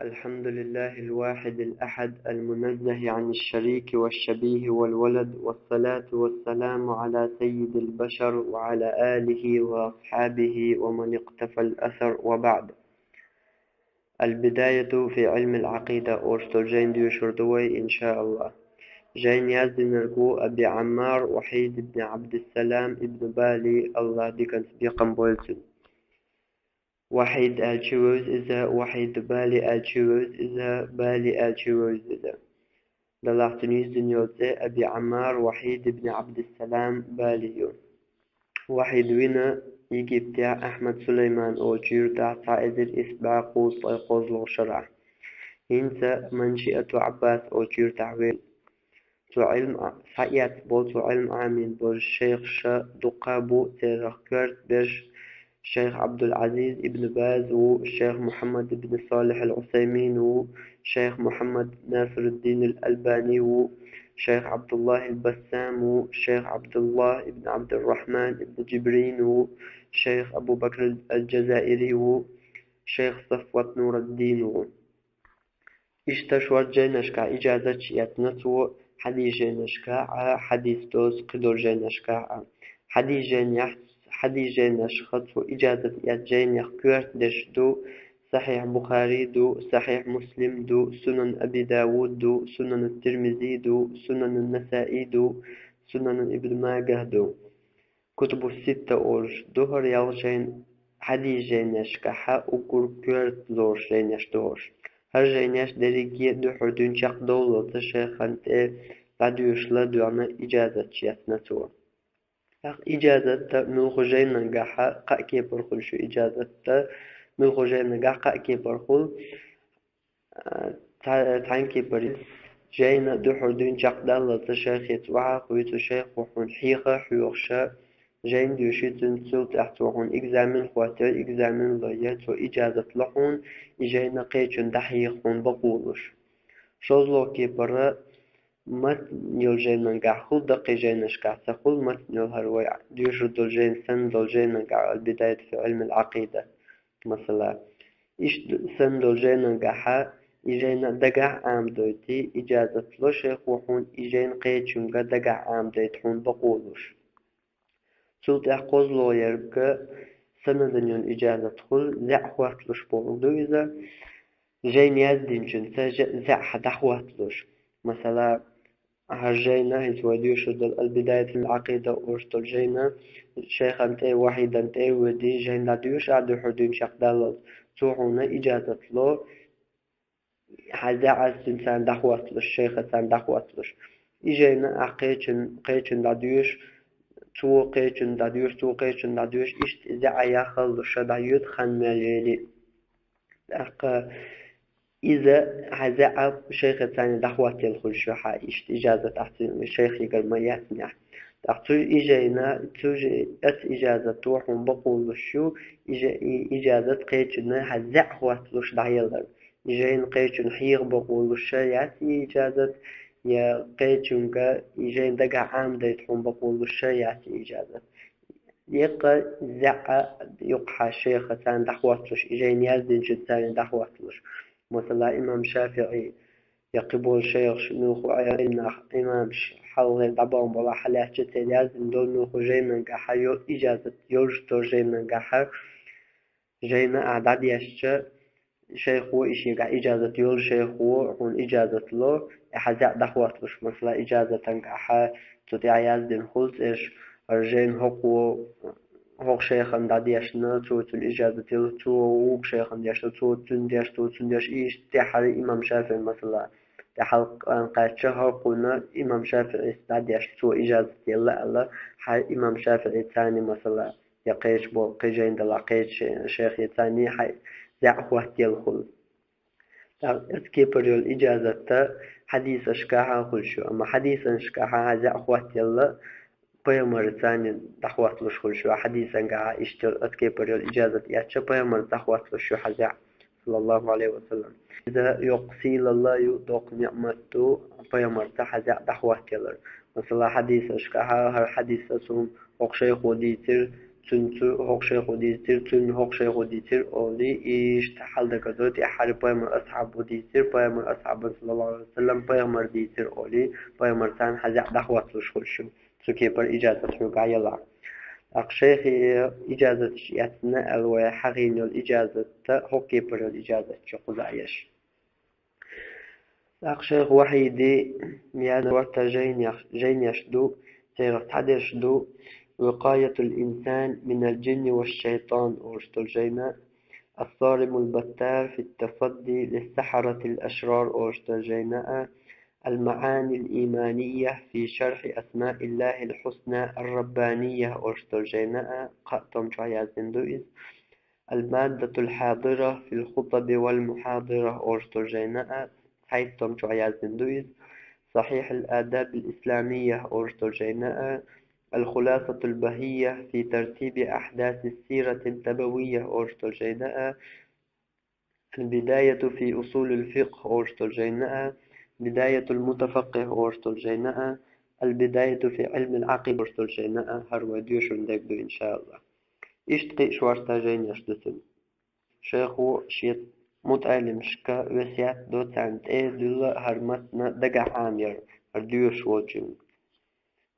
الحمد لله الواحد الأحد المنزه عن الشريك والشبيه والولد، والصلاة والسلام على سيد البشر وعلى آله وأصحابه ومن اقتفى الأثر، وبعد. البداية في علم العقيدة أورستوجين ديوشردوي إن شاء الله. جين يازدنرقو أبي عمار وحيد بن عبد السلام ابن بالي الله ديكن سبيقا بولتن. وحيد الجوز إذا وحيد بالي الجوز إذا بالي الجوز إذا دلعتنيز دنيوتي أبي عمار وحيد بن عبد السلام باليو. وحيد وينا يجي بتاع أحمد سليمان أو جير تاع صائد الإسباق وطيقوز لو شرع. إنت منشئة عباس أو جير تعويل تو علم سعيات بول تو علم آمين بول الشيخ دقابو تيركرت بش الشيخ عبد العزيز ابن باز والشيخ محمد بن صالح العثيمين والشيخ محمد ناصر الدين الألباني والشيخ عبد الله البسام والشيخ عبد الله ابن عبد الرحمن ابن جبرين والشيخ أبو بكر الجزائري والشيخ صفوة نور الدين. اشتشور جينشكا إجازة يتنسو حديث جينشكا حديث دوز قدر جينشكا حديث جينيح حديث جينشخط إجازة يتجينيح كورت دش دو صحيح بخاري دو صحيح مسلم دو سنن أبي داود دو سنن الترمذي دو سنن النسائي دو سنن ابن ماجه دو كتب الستة أورش دهر يالجين حديث جينشكا حا أقول كورت زورش جينش دورش هر جينيش دريجي دحر دونشاق دولة شيخانت لديوشلا دوانا إجازة شياتناتو. إجازة ملخو جينا نجاحا قاكي برخل شو إجازة ملخو جينا نجاح قاكي برخل تعنكي بريد جينا دحر دونشاق دولة شيخ يتوعا خويتو شيخ وحون حيخة حيوخشا جين ديوشي تنسل تحتوحون إجزامن خواتر إجزامن ضيات وإجازة لحون إجينا قيتشن دحيخون بقولش شوزلو كي برا مت نيل جين نجاح خل دقي جين نشكع سخل مت نيل هروي ديوشو دول جين سن دول جين نجاح البداية في علم العقيدة مثلا إيش سن دول جين نجاحا إجينا دقع عام دويتي إجازة لشيخ وحون إجين قيتشن دقع عام دويتحون بقولش سلط أحقوز لو يرقى سندن يون إجازة خل زع خواتلوش بولدو إذا جين يزدين جن زع حد خواتلوش مثلا هرجينا هتوديوش البداية في العقيدة ورستل جينا شيخ أنتي وحيد أنتي ودي جين لديوش عدو حدين شاق دالت توحونا إجازة لو حزع السنسان دخواتلوش شيخ سان دخواتلوش إجينا قيتشن لديوش تو قيتشن داديوش إشت إذا ياخذ الشدايد خان ماليلي إذا هذا شيخ الثاني دعوة الخلشة إشت إجازة تحت الشيخ يقول ما يسمع تحت إجينا توجي إجازة توح بقول شو إجازة قيتشن هذا هو تلوش دعيلر إجين قيتشن حيغ بقول الشيء إجازة يا قيتشنكا إجين دقع عام ديتحون بقول الشيء إجازة يقى زع يقحى شيخ ثان دحوتلش إجين يزدن جد ثان دحوتلش مثلا إمام شافعي يقبل شيخ شنوخ إمام حول دبام بلا حلاه جتل يزدن دول نوخ جينا قحا إجازة يوجد جينا قحا جينا أعداد يشجع شيخ هو إشي قا إجازة يول شيخ هو هون إجازة له حزع دخواتلش مثلا إجازة تنقحا تطيع يزدن خلص إيش أرجين هو شيخ داديشنا تو الإجازة تو ووك شيخ ديشنا تو تنديش إيش تحر إمام شافعي مثلا تحل قاد شهر قلنا إمام شافعي داديش تو إجازة يلا الله حي إمام شافعي الثاني مثلا يقيش بو قيجين دلا قيش شيخ الثاني حي دعوة يلخل اسكيبر الإجازة حديث أشكاها خلشو أما حديث أشكاها دعوة يلا بيمر ثاني دعوة لشخل شو حديث أنقع إشتر اسكيبر الإجازة ياتش بيمر دعوة لشو حزع صلى الله عليه وسلم إذا يقسيل الله يدوق نعمته بيمر تحزع دعوة يلا مثلا حديث أشكاها هر حديث أسهم وقشيخ وديتر تنتو هوك شيخ وديتر تن هوك شيخ وديتر أولي إيش تحل دكتور أحد بايمر أصحاب وديتر بايمر أصحاب صلى الله عليه وسلم بايمر ديتر أولي بايمر تان حزع دعوة لشخل شو سكي بر إجازة حقوق يلا أقشيخي إجازة يتنا الوي حقين الإجازة هوكي بر الإجازة شقوز عيش أقشيخ وحيدي ميان ورتا جين يشدو سيغت حد يشدو وقاية الإنسان من الجن والشيطان أرسطل جينا الصارم البتار في التصدي للسحرة الأشرار أرسطل جينا المعاني الإيمانية في شرح أسماء الله الحسنى الربانية أرسطل جينا قاتم شعيا زندوئز المادة الحاضرة في الخطب والمحاضرة أرسطل جينا حيثم شعيا زندوئز صحيح الآداب الإسلامية أرسطل جينا الخلاصة البهية في ترتيب أحداث السيرة النبوية أرسطل جينا البداية في أصول الفقه أرسطل جينا بداية المتفقه أرسطل جينا البداية في علم العقل أرسطل جينا هروديوش ندقدو إن شاء الله إشتقي شوارتا جين يشدسن شيخو شيت متعلم شكا وسيات دوت عند إيه دولا هرمتنا دقع عامير هرديوش وجن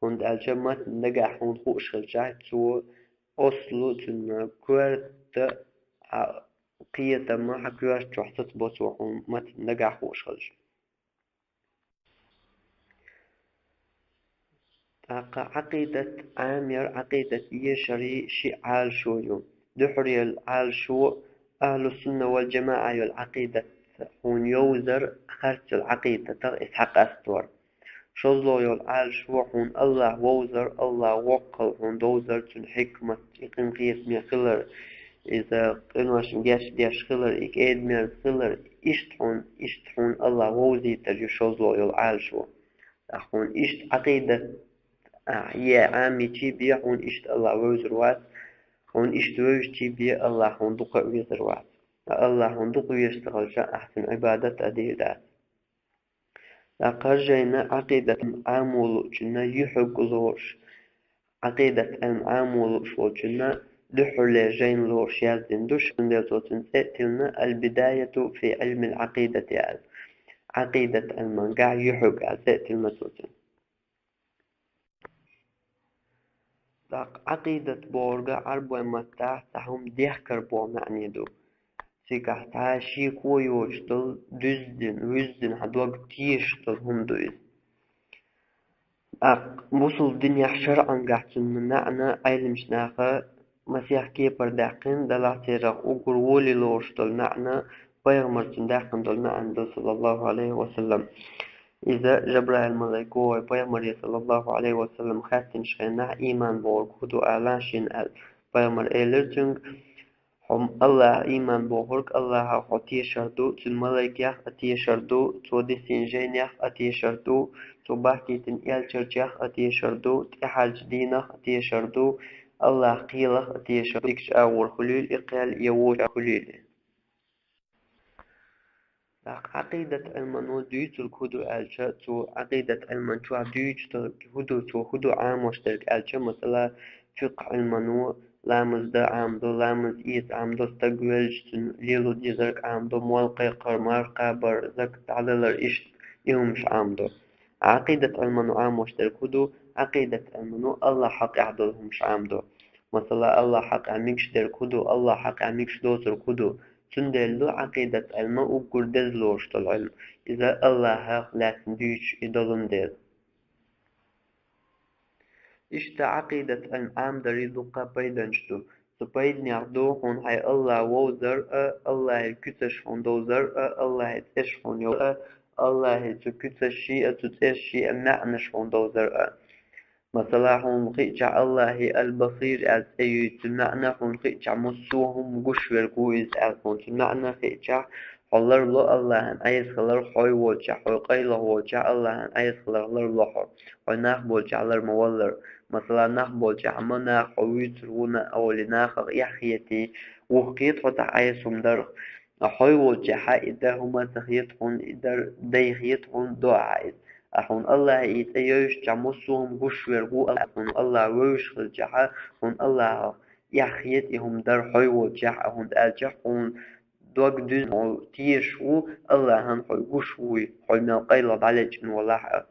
und aljamat naga hun خوش خرجات سو أصلو تنا كورت قية ما حكيوش تحسط بوسو حون مت نجا خوش خرج عقيدة عامر عقيدة يشري شي عال شو يوم دحري العال شو أهل السنة والجماعة العقيدة هون يوزر خرج العقيدة تر إسحاق أستور شظلو يلعال شوحون الله ووزر الله وقل هون دوزر تن حكمة يقين قيس مي خلر إذا قنوش مجاش دياش خلر إك إيد مير خلر إشتحون الله ووزي تجي شظلو يلعال شو أخون إشت عقيدة يا عامي تيبي هون إشت الله ووزر وات هون إشت ووز تيبي الله هون دقا ويزر وات الله هون دقا يشتغل جاء أحسن عبادة أدير لقرجينا عقيدة عامول جنا يحق لورش عقيدة عامول شو جنا دحول جين لورش يازدين دوش ندوتن تأتلنا البداية في علم العقيدة يعني عقيدة المنقع يحق تأتل متوتن عقيدة بورغا عربو متاح تهم ديحكر بو معني دو سيكح تعاشي كويوشتل düzdün, وزدن حدوق تيشتل هم دويز بوصل دنيا شرعا قاعدين منعنا أيلمش ناخا مسيح كيبر داقين دلعتيرا أقر ولي لوشتل نعنا بيغمرتن داقين دل نعنا صلى الله عليه وسلم إذا جبرائيل ملايكو بيغمر صلى الله عليه وسلم خاتن شغينا إيمان بورك هدو أعلاشين بيغمر إيلرتنك هم الله إيمان بوهرك الله خطي شردو تلملاك يخ أتي شردو تودي سنجين يخ أتي شردو تباكي تنقل شرج يخ أتي شردو تحاج دينخ أتي شردو الله قيلخ أتي شردو إكش أور خليل إقال يوش خليل عقيدة المنو ديت الكودو ألشا تو عقيدة المن شو ديت هدو تو هدو عام مشترك ألشا مثلا فقه المنو لامز دا عام دو لامز إيت عام دو استقبلج ليلو ديزرك عام دو موالقي قرمار قابر زك تعللر إيش يومش عام دو عقيدة المنو عام مشترك هدو عقيدة المنو الله حق يعدلهمش عام دو مثلا الله حق عميكش درك هدو الله حق عميكش دوسر هدو تندلو عقيدة علم وقردز لوش العلم إذا الله لا تنديش إدلم ديل إشتا عقيدة علم عام دريدو قبيدنشتو سبايد نعدو هون هاي الله ووزر الله كتش هون دوزر الله تش هون يو الله تكتش شيء تتش شيء معنش هون دوزر مثلا هون قيتش الله البصير از أيوت معنى هون قيتش مسوهم قشور كويس از هون معنى قيتش حلر الله عن أيس خلر حي وجه حي قيله وجه الله عن أيس خلر لحر حي ناخ بولج على المولر مثلا ناخ بولج عما ناخ حويت رونا أو لناخ يحيتي وقيت حتى أيسهم در حي وجه إذا هما تخيطهم إذا ديخيطهم دعاء أحون الله يتأيش جمسهم قشور قو أحون الله ويش الجحا هون الله يحيتهم در حي وجح هند الجحون دوك دون أو تيشو الله هن حي قشوي حي ملقيلة عليك ولا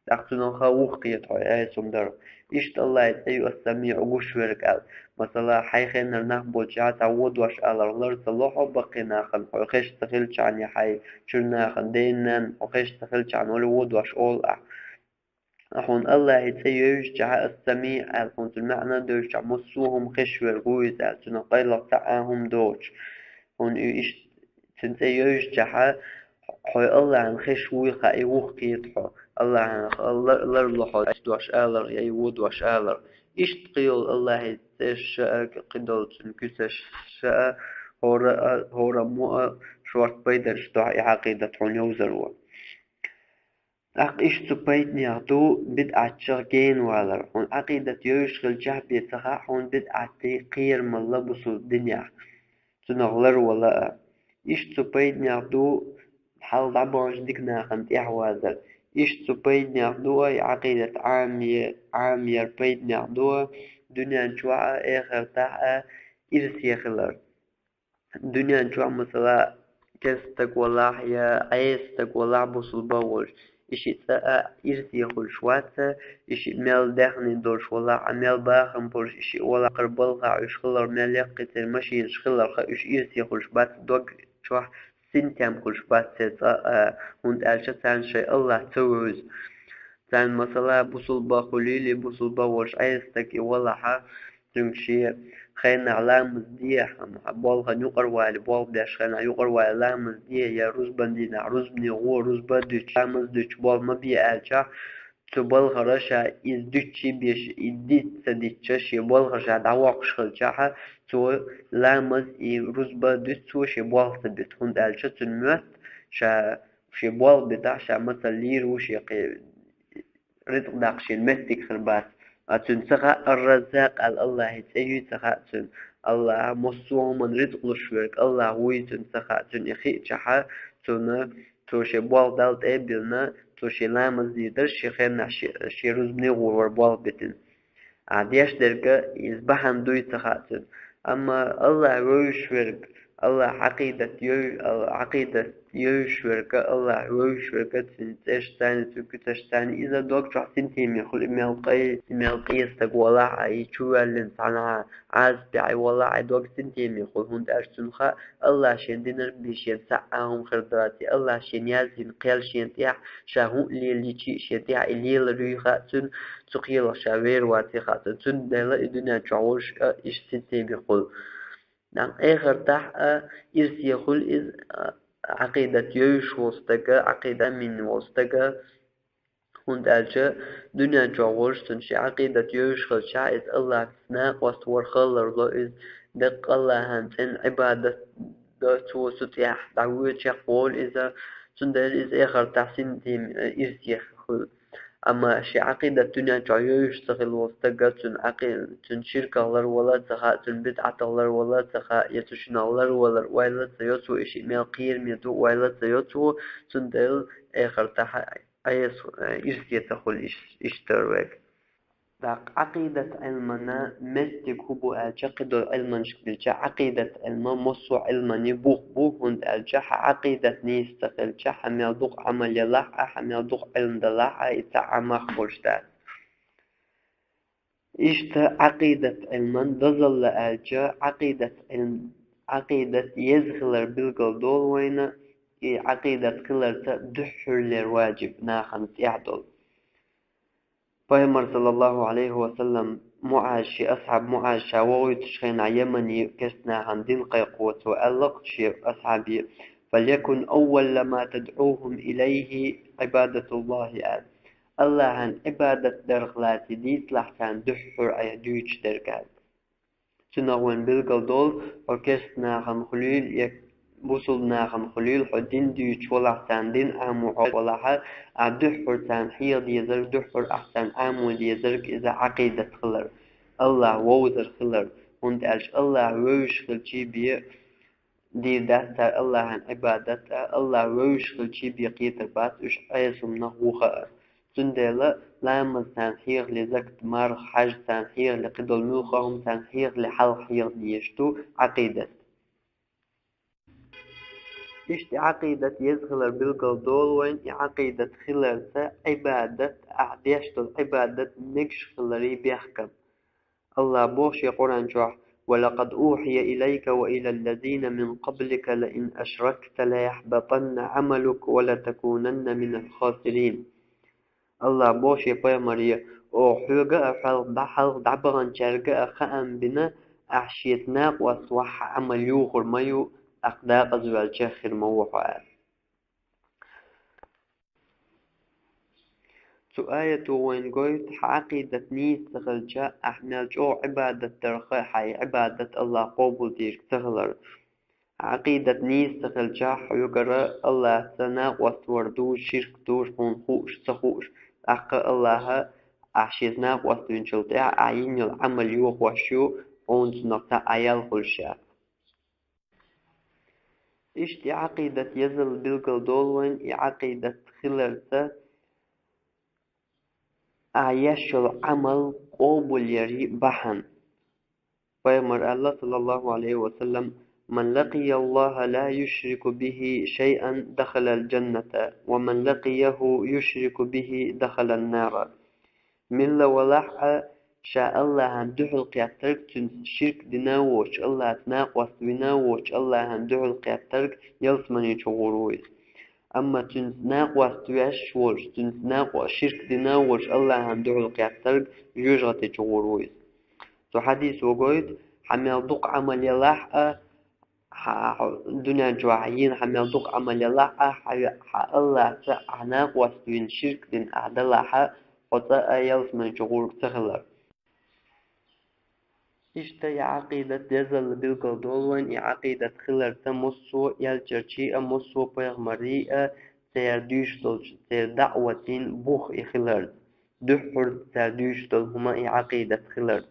تحتنا خوخيت حي اسم در إشت الله يتأيو السميع قشورك قال مثلا حي خينا نخبو جات عود واش ألر لر صلوحو بقينا خن حي خيش تخيلش عن حي شرنا خن دينن وخيش تخيلش عن ولود واش أول أحون الله يتسيوش جاء السميع الحون المعنى دوش جاء مصوهم خشور قويت ألتنا قيلة تعاهم دوش هون إيش تنسيوش جاء حي الله عن خشوي خاي وخيت حو الله عن الله لحو دوش آلر يي ود واش آلر إيش تقيل الله يتسيش قدول تنكسش شاء هورا مو شوارت بيدرش دعي عقيدة حون يوزروا أق إيش تبيت نيادو بدعة شرقين والر هون عقيدة يوشغل جهبي تخا هون بدعة قير ملا بسو الدنيا تنغلر ولا إيش تبيت نيادو حال دعبوش ديكنا خنت إحوازر إيش تبيت نيادو عقيدة عامية بيت نيادو دنيا جوا آخر تاع إرسي خلر دنيا جوا مثلا كستك ولا يا عيستك ولا بسو البوش إشي ساء إرسي خل شواتة إشي ميل داخني دورش ولا عميل باخن بورش إشي ولا قربلها عيش خلر ميل يقتل ماشي خلر إش إرسي خل شوات دوك شوح سنتيام خل شوات ساء هند ألشت عن شيء الله توز تان مثلا بوصل باخوليلي بوصل باورش عيستك ولا حا تمشي خينا علامة دي بولها نقر والي بول داش خينا يقر والي علامة دي يا روز بندينا روز بني غو روز بدوش علامة دوش بول ما بي ألشا تبول خرشا إز دوشي بيش إديت سديتشا بول خرشا دعواقش خلشاها تو لامز إي روز بدوش تو شي بول سديت هند ألشا تنموت شي بول بتاع شا مثل ليرو شي رزق داقشي المسك خربات أتون سخاء الرزاق على الله يتأيو سخاء تون الله مصوم من رزق لشورك الله ويتون سخاء تون إخي جحا تون توشي بوال دالت إبلنا توشي لامز ديدر شيخينا شي رزبني غور بوال بتن عديش درجة يزبحن دوي سخاء تون أما الله روشورك الله عقيدة يوشورك الله يوشورك تشتاني تشتاني إذا دوك شخص تيمي خل ملقي استقولا أي شو اللي صنع عاز بعي والله عي دوك تيمي خل هند أشتنخا الله شين دينر بيشين سعهم خرداتي الله شين يازين قيل شين تيح شاهو اللي شي شين تيح اللي لريخا تن تقيل شاوير واتي خاطر تن ديلا إدنا جعوش إش تيمي خل نعم آخر تح إرسي خل إز عقيدة يوش وستجا عقيدة من وستجا هند ألجا دنيا جوش تنشي عقيدة يوش خل شا إز الله سناق وستور خلر لو إز دق الله هنتن عبادة دو ستيح دعوة شقول إذا تندل إز آخر تحسين تيم إرسي خل أما شي عقيدة الدنيا جايو يشتغل وستقى تن عقيدة تن شركة الله ولا تخاء تن بدعة الله ولا تخاء يتشن الله ولا ولا تيوتو إشي ميل قير ميدو ولا تيوتو تن دل آخر تحا أيس إرسية تخل إشتروك داق عقيدة علمنا مستك هبو أعتقد علما شكل عقيدة علما مصو علما بوخ هند الجح عقيدة نيستقل جح حميل دوق عمل يلاح حميل دوق علم دلاح إتعامى خبرشتات إشت عقيدة علما دظل ألجا عقيدة يزغلر بالقل دول وين عقيدة قلر دحر للواجب ناخن يعدل پیغمبر صلى الله عليه وسلم معاش أصحاب معاش شاوي تشخين يمني كسنا عن دين قيقوة وألق شيء أصحابي فليكن أول ما تدعوهم إليه عبادة الله آل الله عن عبادة درغلات ديت لحسان دحر أي دوش درقات تنغوين بالقل دول وكسنا عن خليل بوصلنا خم خليل حدين ديش ولا أحسن دين أمو ولا حال دحر تان حيض يزر دحر أحسن أمو يزرك إذا عقيدة خلر الله ووزر خلر هند ألش الله ووش خلشي بي دي داتا الله عن عبادتا الله ووش خلشي بي قيتر بات وش أيسم نغوخا تندلا لامز تنحير لزكت مار حج تنحير لقدل ملخهم تنحير لحل حير ديشتو عقيدة إشتي عقيدة يزغل بالقل دول وين عقيدة خلالسة عبادة أعديشتو العبادة نكش خلالي بيحكم الله بوش قرآن جوح ولقد أوحي إليك وإلى الذين من قبلك لئن أشركت ليحبطن عملك ولتكونن من الخاسرين الله بوش مريا أو حوجة أفعل بحل دعبران جرجة خام بنا أحشيتنا وأصوح عمل يوخر ميو أقداق أزوال جاخر موحوات سؤال وين قلت عقيدة نيس تغلجا أحمل جو عبادة ترخي حي عبادة الله قبول ديك تغلر عقيدة نيس تغلجا حيقرأ الله سنة وستوردو شرك دوش خنخوش تخوش أقا الله أحشيزنا وستوين شلطة أعين العمل يوخ وشو ونس نقطة أيال خلشا إشتي عقيدة يزل بالقل دولوين عقيدة خلالسة أعيش العمل قبول يري بحن فيمر الله صلى الله عليه وسلم من لقي الله لا يشرك به شيئا دخل الجنة ومن لقيه يشرك به دخل النار من لولح شاء الله هندحل قياترك شرك دناوش الله تناقوس بناوش الله هندحل قياترك يلسمني تغرويز أما تنسناق واستويش ورش تنسناق وشرك دينا ورش الله هندعو القياترق جوجغة تغورويز تو حديث وقويد حميل دوق عمل يلاح دنيا جواعيين حميل دوق عمل يلاح الله تعناق واستوين شرك دين أعدلاح وطاء يلس من جغور تغلق إشتي عقيدة يزل بالقل دولوين عقيدة خلر تمسو يالجرشي أمسو بيغمريئة تيردوش دولش تير دعوتين بوخ إخلر دحر تيردوش دول هما عقيدة خلر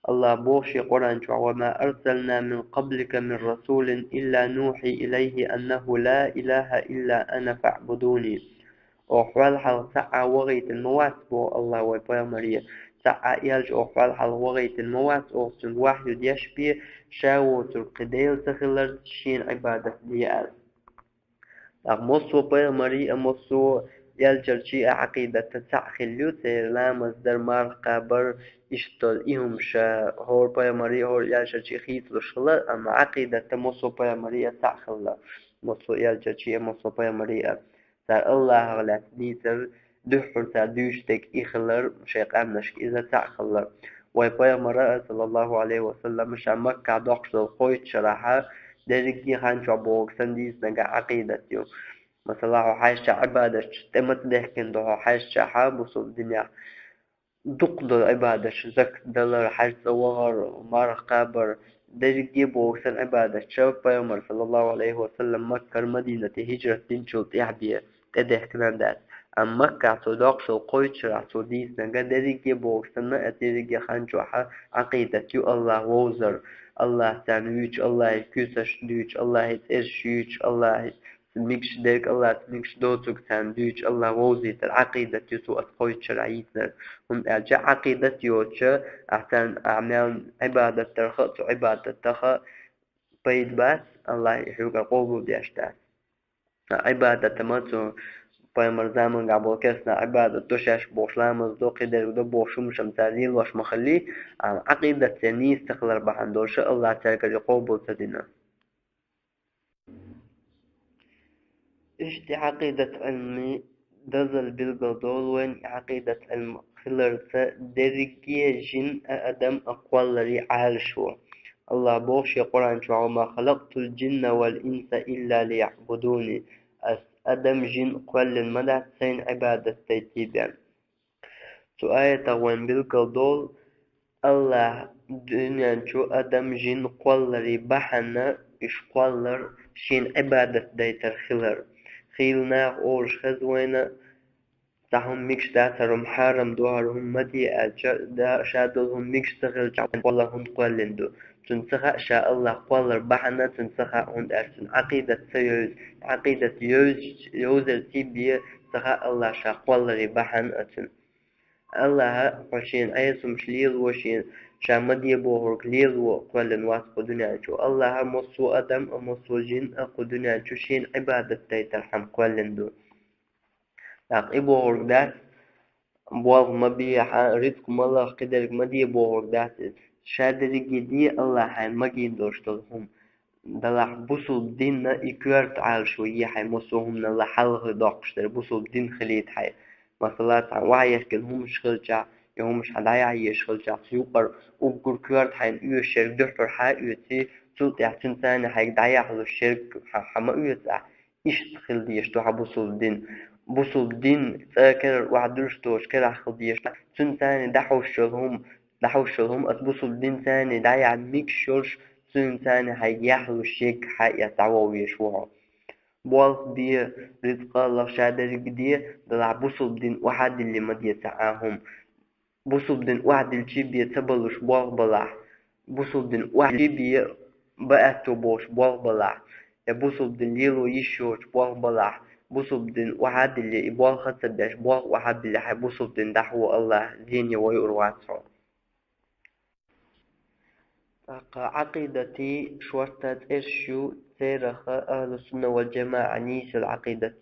الله بوشي قرآن وما أرسلنا من قبلك من رسول إلا نوحي إليه أنه لا إله إلا أنا فاعبدوني أحوال حال ساعة وغيت الموات بو الله وبيغمريئة ساعة يلج أحوال حال وغيت الموات أوتن واحد يشبه شاو ترقديل تخلر شين عبادة ديال أغمصو بيغمري أمصو يلجل شيء عقيدة تتعخلو لا مصدر مار قابر اشتل إهم شا هور بيغمري هور يلجل شيء خيط لشلا أما عقيدة تمصو بيغمري تعخلا مصو يلجل شيء مصو بيغمري تار الله غلات نيتر دحر تار دوشتك إخلر شيق أمنشك إذا تعخلر ويبيغمري صلى الله عليه وسلم مش مكة دقش الخويت شرحة درجي خان شعبوك سنديس نجا عقيدة يوم مثلا حاجة عبادة تمت لكن ده حاجة حابس الدنيا دقل عبادة زك دلر حاجة وغر مار قابر درجي بوك سن عبادة شوف بيومر صلى الله عليه وسلم مكة المدينة هجرة تنشل تحبيه تدهكنا دات أما مكة صداقش القويت شرع سوديس نجا درجي بوك سن أترجي خان شوحة عقيدة يو الله ووزر الله تنويج الله كيسش دوج الله ترشيج الله ميكش ديك الله ميكش دوتك تندوج الله ووزيت العقيدة يسوع أتقوي شرعيتنا هم أرجع عقيدة يوتش أحسن أعمال عبادة ترخص عبادة تخ بيد بس الله يحوق قوبو ديشتاس عبادة تماتو بيمر زمن قبل كسنا عبادة تشاش بوشلامز دو قدر ودو بوشم شمتازيل واش مخلي عقيدة تنيس تخلر بحندوش الله تعالى قوبو تدينا إشتي عقيدة علمي دزل بالقدول وين عقيدة علم خلرسة درجية جن أدم أقوال لي عالشوا الله بوش يقرأن شو ما خلقت الجن والإنس إلا ليعبدوني أدم جن قوال المدى سين عبادة تيتيبان سؤال وين بالقدول الله دنيا شو أدم جن قوال لي بحنا إش قوال شين عبادة ديتر خلر خيلنا أورش خزوينا تهم ميكش داترم حارم دوهرهم مدي شادلهم ميكش تغل جعون والله هم قولندو تنسخة شاء الله قولر بحنا تنسخة هند أرسن عقيدة سيوز عقيدة يوزر تيبية سخة الله شاء قولر بحن أتن الله وشين أيسم شليل وشين شامدي بوهرك ليل وقولن واسق دنيا جو الله مصو أدم مصو جن أقو دنيا جو شين عبادة تيترحم قولندو لاق إبوهرك دات بوغ مبيحة رزق الله قدرك مدي بوغ دات شادري جدي الله حين مجين دوشتلهم دلح بوصل دين إكرت على شوية حي مصوهم نلا حلق داقشتر بوصل دين خليت حي مثلا وعيش كلهم شغلجا يهم مش حدايا يشغلجا سيوبر وبقر كرت حين يشير دكتور حي يتي سلط يحسن ثاني حي دايا حلو الشرك حما يتع يشتغل ديشتو حبوصل دين بوصل دين كر وعدرشتوش كر خلديش سن ثاني دحوشلهم أتبوصل دين ثاني دايا ميكشورش سن ثاني هيحلو الشيك يتعوى ويشوعه بوالف دي رزق الله شادر دي دلع بوصل دين واحد اللي مدي تعاهم بوصل دين واحد اللي بيتبلوش بوال بلع بوصل دين واحد اللي بقاتو بوش بوال بلع بوصل دين ليلو يشوش بوال بلع بوصل دين واحد اللي بوال خطبش بوال واحد اللي حيبوصل دين دحو الله ديني ويقرواتهم عقيدتي شورتت إرشيو تيرخ أهل السنة والجماعة نيس العقيدة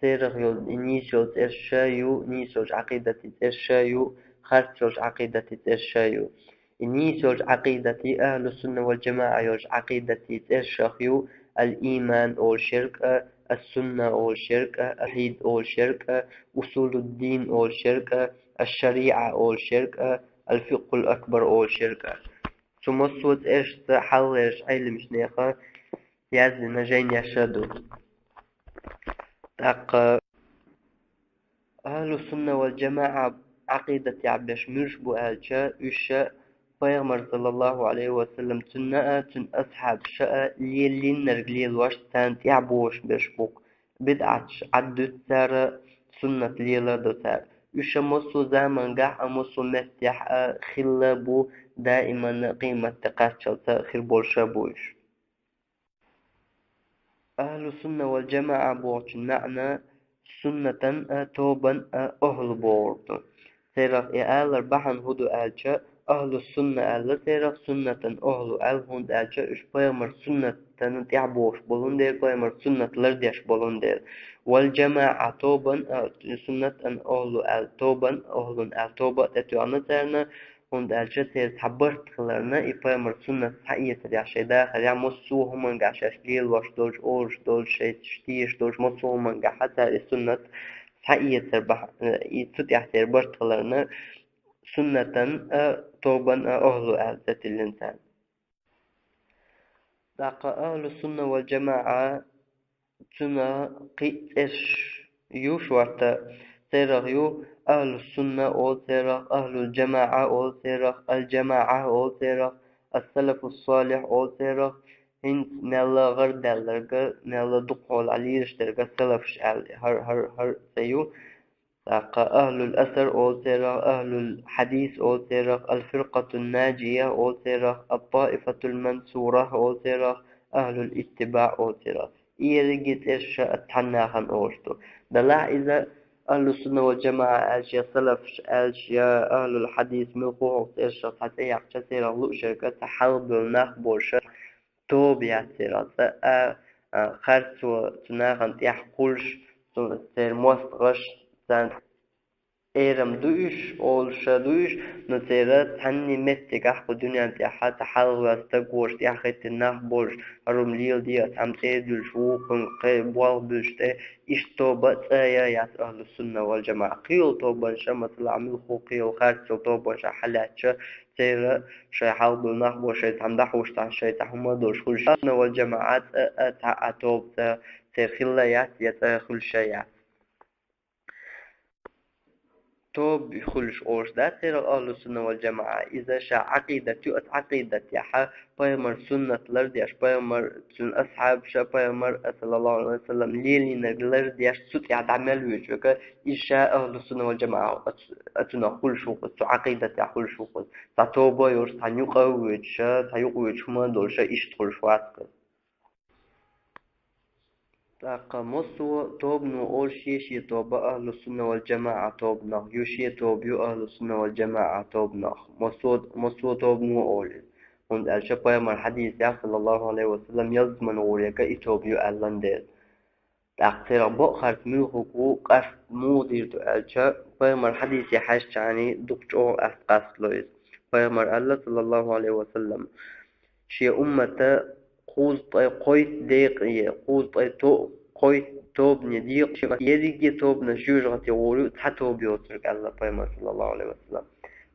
تيرخ يول نيسوز إرشايو نيسوز عقيدتي إرشايو خرسوز عقيدتي إرشايو نيسوز عقيدتي أهل السنة والجماعة يوز عقيدتي إرشايو الإيمان أو الشرك السنة أو الشرك التوحيد أو الشرك أصول الدين أو الشرك الشريعة أو الشرك الفقه الأكبر أو الشرك ثم الصوت إيش تحلش علم شنيقة يزن جين يشدو تق أهل السنة والجماعة عقيدة عبدش مش بؤالشا إشا فيغمر صلى الله عليه وسلم تنأ تن أصحاب شاء لين نرجليل واش تان يعبوش بشبوك بدعش عدد سارة سنة ليلة دو سار إشا مصو زمن قح مصو مفتح خلابو دائما قيمة تقاتل تأخير بولشابوش أهل السنة والجماعة بوش نعنى سنة توبا أهل بورد سيرف إعالر بحن هدو ألجا أهل السنة أهل سيرف سنة أهل ألهند ألجا إش بيمر سنة تعبوش بولندير بيمر سنة لرديش بولندير والجماعة توبا سنة أهل توبا أهل توبا تتوانا ترنا هند ألجا سير تحبرت خلرنا إبيمر سنة حقيقة داخل داخل يعني مصوهم من قاشاش ليل واش دولش أورش دولش شتيش دولش مصوهم من حتى السنة حقيقة تربح يتفتح تربرت خلرنا سنة توبا أهل أعزة الإنسان داق أهل السنة والجماعة سنة قيش يوشوات سيرغيو أهل السنة أو سيرغ أهل الجماعة أو سيرغ الجماعة أو سيرغ السلف الصالح أو سيرغ هند نلا غردالرغ نلا دقول عليرشترغ سلف شعال هر سيو أهل الأثر أو سيرة أهل الحديث أو سيرة الفرقة الناجية أو سيرة الطائفة المنصورة أو سيرة أهل الاتباع أو سيرة إيرجت إيش أتحناهن أوشتو دلع إذا أهل السنة والجماعة أشياء سلف أشياء أهل الحديث ملقوه إيش حتى يحكي سيرة لو شركة تحرب النخبوش توب يا سيرة خرسو تناهن تيحقولش سير موسغش إيرم دوش أولشا دوش نتيرا تحني متك أحكو دنيا تيحا تحلغ تقوش تيحخي تناح بولش أروم ليل دي أتعم تيدل شوقن قيبوال بلشتي إشتوبة تايا ياس أهل السنة والجماعة قيل طوبا شما تلعمل خو قيل خارج طوبا شا حلاتشا تيرا شي حلب الناح بول شي تحمدحوش تحن شي تحمد دوش خل السنة والجماعات أتوب تير خلا ياس يتخل شيات توب يخلش أورش ده ترى أهل السنة والجماعة إذا شا عقيدة يؤت عقيدة يحا بيمر سنة الأرض يش بيمر سن أصحاب شا بيمر صلى الله عليه وسلم ليلنا الأرض يش سوت يعد عمل ويجوك إشاء أهل السنة والجماعة أتنا كل شوق عقيدة يا كل شوق تعتوبة يورس تنيقوج شا تنيقوج ما دول شا إيش تقول شواتك تاقا مصو توبنو أول شي توب أهل السنة والجماعة توبنا يوشي توب يو أهل السنة والجماعة توبنا مصو توبنو أول und الشبه من حديث يا صلى الله عليه وسلم يزمن وريك إتوب يو ألندل تأخير بؤخر ميوهو قف مودير تو ألشا فيمر حديث يحش يعني دكتور أسقاس لويس فيمر الله صلى الله عليه وسلم شي أمة قوز طي قويت ديق قوز طي تو قويت توب نديق شي يديك توب نشوج غتي غوري تحتو بيوترك الله فيما صلى الله عليه وسلم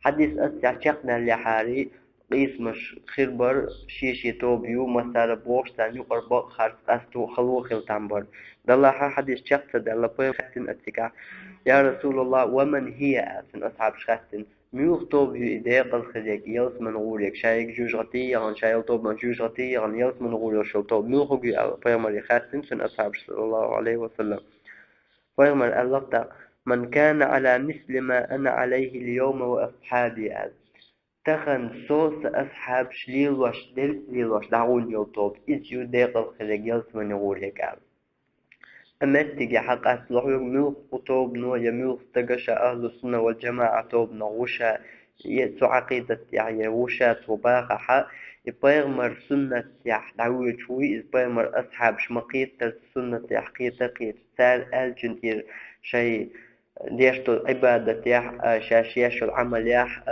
حديث أسع شقنا اللي حاري قيس مش خربر شي توب يو مسار بوش تاني قربا خارج أستو خلو خل تنبر دالله حديث شقت دالله فيما خاتن أتكا يا رسول الله ومن هي أسن أصحاب شخاتن ميوخ طوب يدي قل خديك يلس من غوريك شايك جوج غطي عن شايل طوب من جوج غطي عن يلس من غوريك شو طوب ميوخ فيمر يخاتن سن أصحاب صلى الله عليه وسلم فيمر اللقطة من كان على مثل ما أنا عليه اليوم وأصحابي تخن صوص أصحاب شليل وش دل ليل وش دعون يوتوب إذ يدي قل خديك يلس من غوريك أمتك حق أصلح يميل قطوب نو يميل تجش أهل السنة والجماعة توب نوشا يسو عقيدة يعني وشا توباغ حق يبيغمر سنة يح دعوي شوي يبيغمر أصحاب شمقيت السنة يحقيت قيت سال الجنتير شيء ديشتو عبادة يح شاشيش العمل يح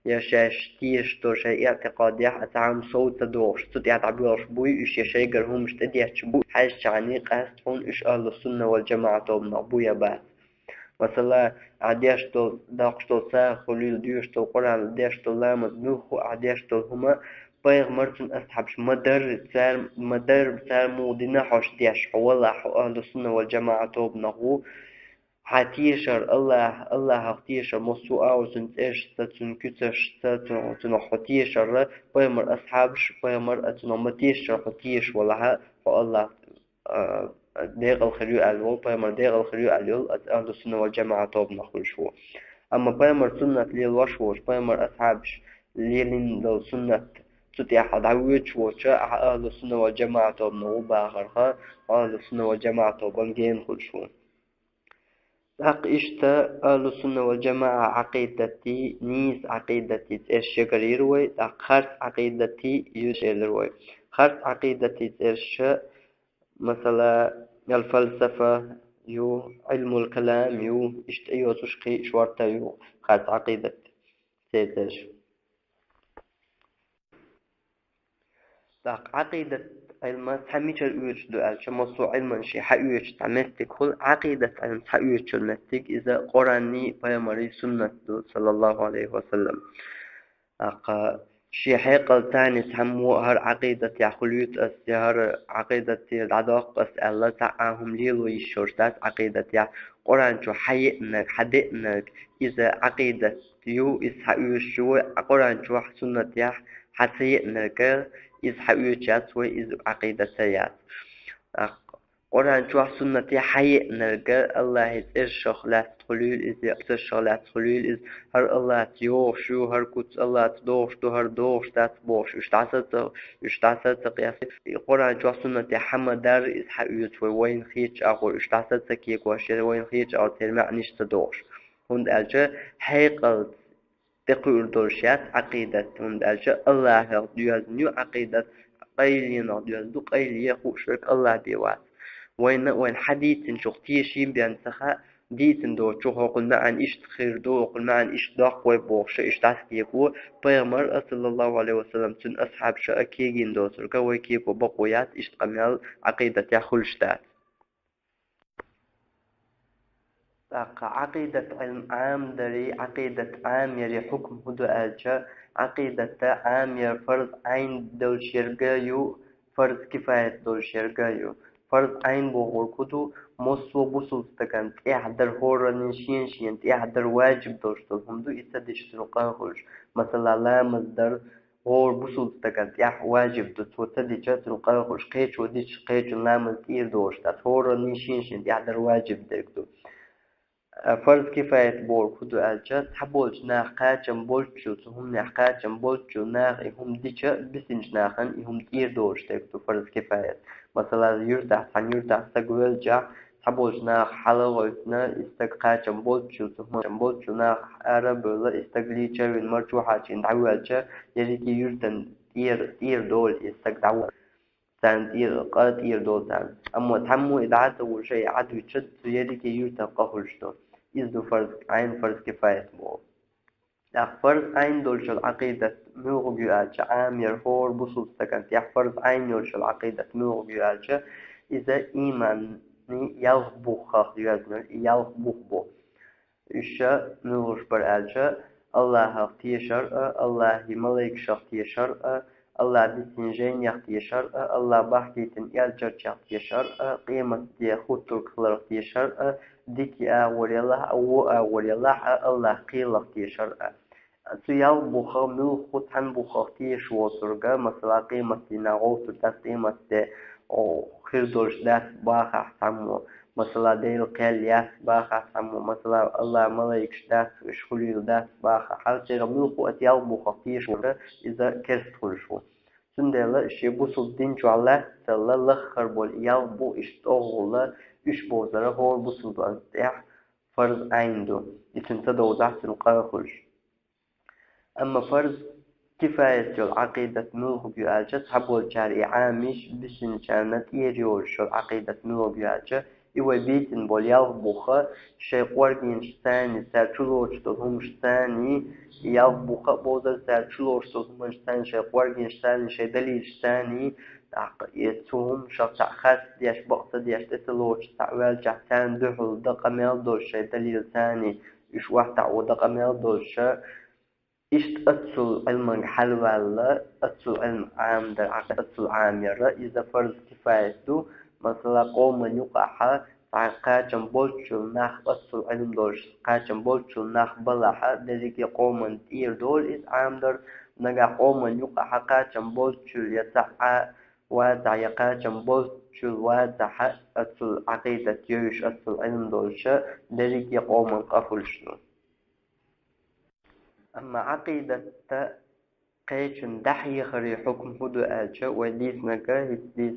يشاش تيش تو شيء اعتقاد يح أتعام صوت دوش صوت يعتبر بوي إيش يشيء قرهم مش تديش بوي حاج يعني قاستون إيش أهل السنة والجماعة توبنا بويا بعد مثلا عديش تو داقش تو خليل ديش تو قرآن ديش تو لامد نوخو عديش تو هما بايغ مرتن أصحابش مدر سار مودنا حوش ديش والله أهل السنة والجماعة توبنا هو حتيشر الله حتيشر مصو أو سنتش ستن كتش ستن حتيشر بيمر أصحابش بيمر أتنا متيشر حتيش ولا فالله ديغ الخليو الول بيمر ديغ الخليو الول أهل السنة والجماعة توب نخل شو أما بيمر سنة ليل وشوش بيمر أصحابش ليلين لو سنة تتي أحد عويش وشاء أهل السنة والجماعة توب نغو باخرها أهل السنة والجماعة توب نجين خل شو حق إشتا أهل السنة والجماعة عقيدتي نيس عقيدتي تأش يقريروي خرس عقيدتي يشيلروي خرس عقيدتي تأش مثلا الفلسفة يو علم الكلام يو إشت أيو تشقي شوارتا يو خرس عقيدة تأش عقيدة علم تحميش الأوج دو شمسو علما شي حيوش تعمتك كل عقيدة علم حيوش المتك إذا قراني بيامري سنة صلى الله عليه وسلم أقا شي حيقل تاني تحمو هر عقيدة يخليت أس هر عقيدة العداق أس الله تعاهم ليلو يشورتات عقيدة يا قران شو حيئنك حدئنك إذا عقيدة يو إس حيوش شو قران شو سنة يا حسيئنك إذ حيوشات وإذ عقيدة سيات قرآن شو سنة حي نلقى الله يتشخ لا تخليل إذ يتشخ لا تخليل إذ هر الله تيوش شو هر كت الله تدوش تو هر دوش تاتبوش اشتعسد قياسي قرآن شو سنة حمدار إذ حيوت وين خيش أخو اشتعسد كيك وشير وين خيش أو تلمع نشت دوش هند ألجا حيقل تقول دورشات عقيدة هند ألجا الله يزنيو عقيدة قيلين دو قيلية خوشك الله بيوات وين حديث شختي شيء بينسخة ديتن دو شو قلنا عن إيش تخير دو قلنا عن إيش داق ويبوخش إيش تاسكيكو بيغمر صلى الله عليه وسلم تن أصحاب شا أكيجين دو سرقا ويكيكو بقويات إيش تقمل عقيدة يخلشتات عقيدة علم عام دري عقيدة عام يري حكم هدو ألجا عقيدة عام ير فرض عين دول شرقايو فرض كفاية دول شرقايو فرض عين بوغور كدو مصو بوصل تكن تحضر هورا نشين شين تحضر واجب دوشتو هم دو يتدش تنقاهوش مثلا لا مصدر هور بوصل تكن تح واجب دو تتدش تنقاهوش قيش وديش قيش لا مصير دوشتات هورا نشين شين تحضر واجب دركتو فرض كفاية بول كدو ألجا تحبولش ناخ قاچم بولچو هم ناخ قاچم بولچو ناخ هم ديچا بسنج ناخن هم تير دوش تكتو فرض كفاية مثلا يرتاح عن يرتاح تقول جا تحبولش ناخ حلوتنا استق قاچم بولچو هم بولچو ناخ عرب ولا استقليچا من مرجوحة چين دعوالچا يلي يرتن تير دول استق دعوال تير قال تير دول أما تحمو إذا عدو شيء عدو يشد يلي يرتن قهرشتو إذ فرض عين فرض كفاية مو فرض عين دولش العقيدة موغ يالش عامر هور بصوص تكنت فرض عين يولش العقيدة موغ يالش إذا إيمان يلغبوخ يلغبوخ بو إشا موغش بر ألش الله تيشر الله ملك شخ تيشر الله بسنجين يختيشر الله بحكيتن يالجر يختيشر قيمة دي خطر خلر تيشر ديكي أولي الله أو أولي الله الله قيل اختيشر سيال بوخا مل خطحن بوخاختيش وصرغا مثلا قيمة نغوصر تاس قيمة أو خير دولش داس باخ أحسامو مثلا ديل قيل ياس باخ أحسامو مثلا الله ملايكش داس شخليل داس باخ حال تيغا مل خطيال بوخاختيش وصرغا إذا كرست خلشو سندلا شي بوصل دين جوالا سلا لخر بول يال بو اشتغل üç bozlara hor busuldan فرض عنده يتنتدى وضعت القاخش أما فرض كفاية العقيدة ملغ بيواجه تحبول جاري عامش بسن كانت يريوش العقيدة ملغ بيواجه إيوه بيتن بوليال بوخا شي قوارجين شتاني سالچلوش تلهم شتاني يال بوخا بوزا سالچلوش تلهم شتاني شي قوارجين شتاني شي دليل شتاني يتهم شخص خاص ديش بقصة ديش تتلوش تعوال جحتان دحل دقا ميل دوش شي دليل ثاني إيش واحد تعو دقا ميل دوش إشت أتصل علم حلوة أتصل علم عام در عقل أتصل عامرة إذا فرض كفايته مثلا قوم يقع قاچم بولچل ناخ أتصل علم دولش قاچم بولچل ناخ بلح دريك قوم تير دول إذ عام در نجا قوم يقع قاچم بولچل يتع وادع يقاچم بولچل وادع أتصل عقيدة يوش أتصل علم دولش دريك قوم قفلشنو أما عقيدة قيشن دحي خري حكم هدو ألشا وديس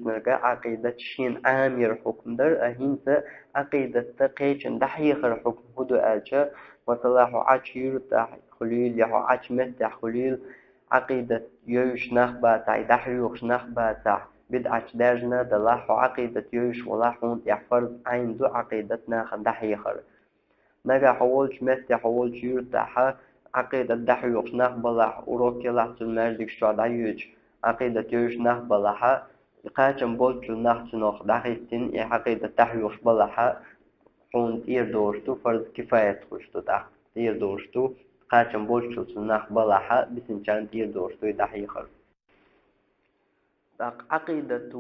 نجا عقيدة شين عامر حكم در أهينسا عقيدة قيشن دحي خري حكم هدو ألشا مثلا عاش يرتاح خليل يحو عاش مفتح خليل عقيدة يوش نخباتع دحي يوش باتع بدعش داجنا دلاحو عقيدة يوش ولاحون يحفرز عين دو عقيدة ناخد دحي خري نجا حولش مفتح حولش يرتاح عقيدة دحيوش نخبلح وروكي لحظة المردك شواد عيوش عقيدة يوش نخبلح قاچم بولچو نخشنوخ دحيستين عقيدة دحيوش بلح حون تير دورشتو فرض كفاية خوشتو تير دورشتو قاچم بولچو نخبلح بسنچان تير دورشتو دحيخر عقيدة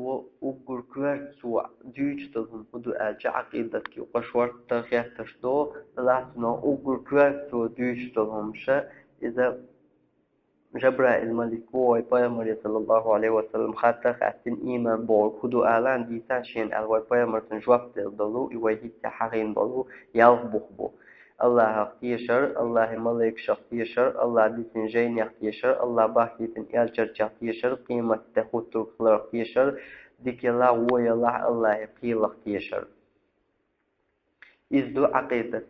وقر كوارت سوى ديوش تلهم هدو ألجا عقيدة كي وقشورت تغير تشدو لاتنا وقر كوارت سوى ديوش تلهم شا إذا جبرائيل الملك وي بيامر صلى الله عليه وسلم خاطر خاتن إيمان بور هدو أعلان ديسان شين الوي بيامر تنجواب تلدلو إيوه حقين بلو يالف بخبو الله اختيشر الله ملك شختيشر الله بسنجين اختيشر الله باحثين يالجر اختيشر قيمة تخوت الخلر اختيشر ديك الله ويا الله يقيل اختيشر إذ دو عقيدة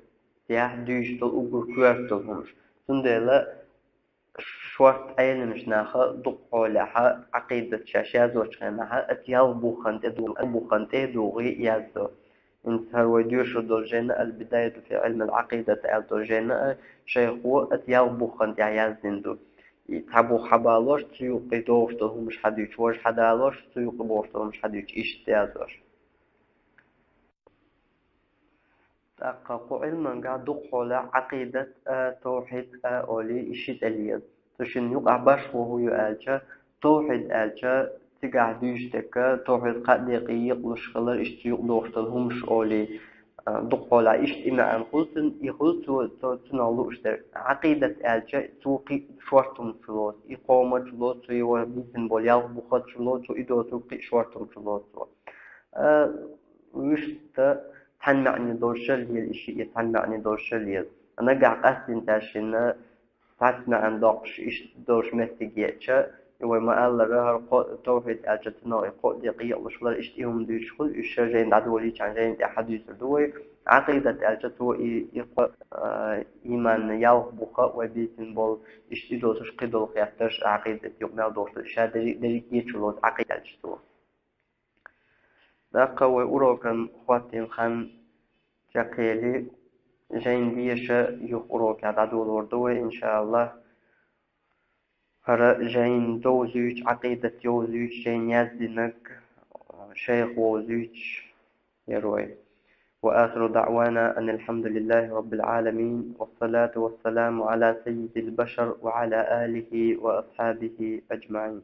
سياح دوش دل أقر كوارتل همش سندلا شوارت أيلمش ناخا دقو لها عقيدة شاشاز وشغنها اتيال بوخان تهدوغي يازدو انتهر وديوش الدولجينة البداية في علم العقيدة الدولجينة شيخو اتيال بوخان يازدندو يتحبو حبالوش تيوقي دوشتو مش حديش وش حدالوش تيوقي بوشتو مش حديش إيش تيازوش تحقق علما قاعد دقو عقيدة توحيد أولي إشيد اليد تشن يقع باش وهو يألجا توحيد ألجا تقع ديشتك توحيد قديقي يقلش خلال اشتيق دوشتل همش أولي دقولا إشت إما عن خلصن يخلص تنالو اشتر عقيدة ألجا توقي شوارتم شلوت إقامة شلوت وبيزن بوليال بخط شلوت وإدو توقي شوارتم شلوت ويشت تحن معني دورشل هي الإشي يتحن معني دورشل هي أنا قاع قاسين تاشينا تعت عن دقش إيش دورش مستجيتشا وما قال لها توحيد أجتنا يقول دقيقة وشغل إشتيهم ديش خل إيش جين عدولي كان جين أحد يسردوي عقيدة أجتوا يق إيمان يالف بخا وبيتن بول إشتي دوسش قدول قياتش عقيدة يقنع دوش شادري دري يشلوت عقيدة أجتوا دقة وأوروكن خواتين خان جاكيلي جين ديشا يخروك عدول وردوي إن شاء الله هر جين دوزيج عقيدة يوزيج جين يزدنك شيخ وزيج يروي وآخر دعوانا أن الحمد لله رب العالمين والصلاة والسلام على سيد البشر وعلى آله وأصحابه أجمعين.